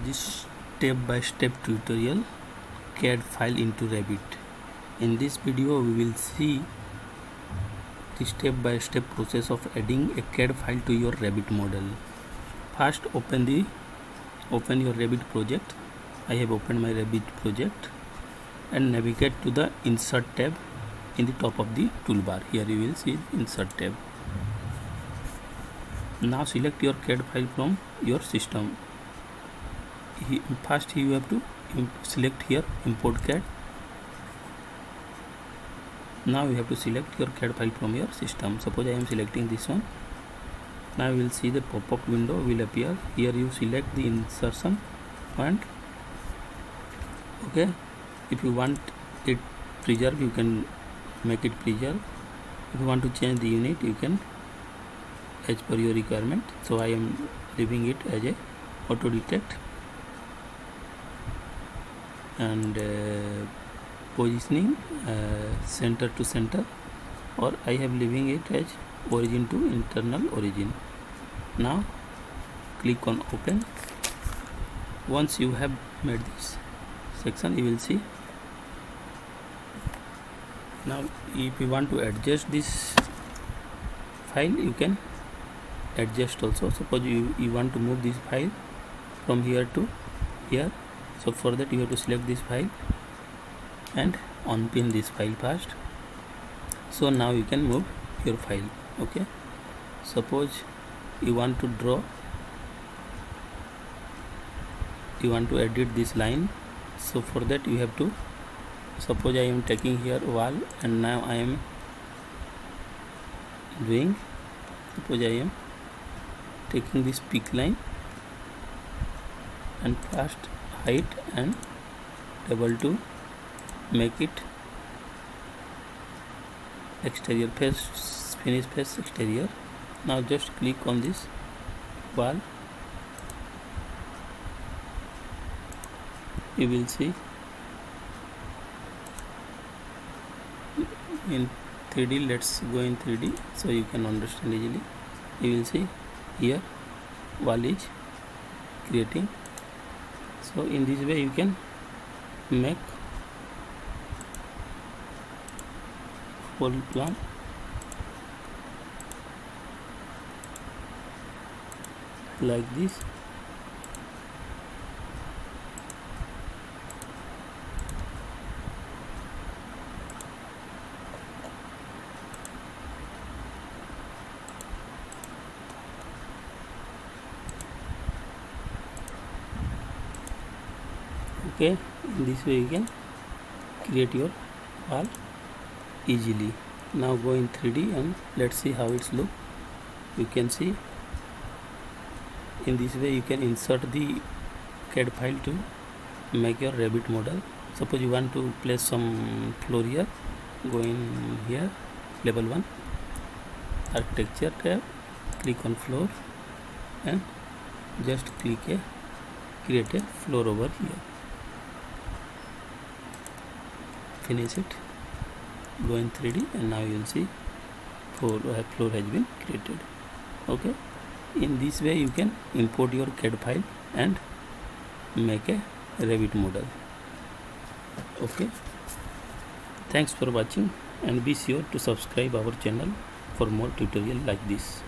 This step-by-step tutorial CAD file into REVIT. In this video we will see the step-by-step process of adding a CAD file to your REVIT model. First open your REVIT project. I have opened my REVIT project and navigate to the Insert tab in the top of the toolbar. Here you will see Insert tab. Now select your CAD file from your system. First you have to select here Import CAD. Now you have to select your CAD file from your system. Suppose I am selecting this one. Now you will see the pop-up window will appear. Here you select the insertion point. Okay, if you want it preserve, you can make it preserve. If you want to change the unit, you can as per your requirement. So I am leaving it as a auto detect, and positioning center to center, or I have leaving it as origin to internal origin. Now click on open. Once you have made this section, you will see. Now if you want to adjust this file, you can adjust also. Suppose you want to move this file from here to here, so for that you have to select this file and unpin this file first. So now you can move your file. Okay, suppose you want to draw, you want to edit this line. So for that you have to, suppose I am taking here wall, and now I am doing, suppose I am taking this peak line and first height and double to make it exterior face, finish face exterior. Now just click on this wall. You will see in 3D. Let's go in 3D so you can understand easily. You will see here wall is creating. So in this way you can make whole plan. Like this. Okay, in this way you can create your wall easily. Now go in 3D and let's see how it's look. You can see in this way you can insert the CAD file to make your REVIT model. Suppose you want to place some floor here, go in here, level 1, architecture tab, click on floor and just click create a floor over here. Finish it, go in 3D, and now you will see floor has been created. Okay, in this way you can import your CAD file and make a REVIT model. Okay, thanks for watching, and be sure to subscribe our channel for more tutorial like this.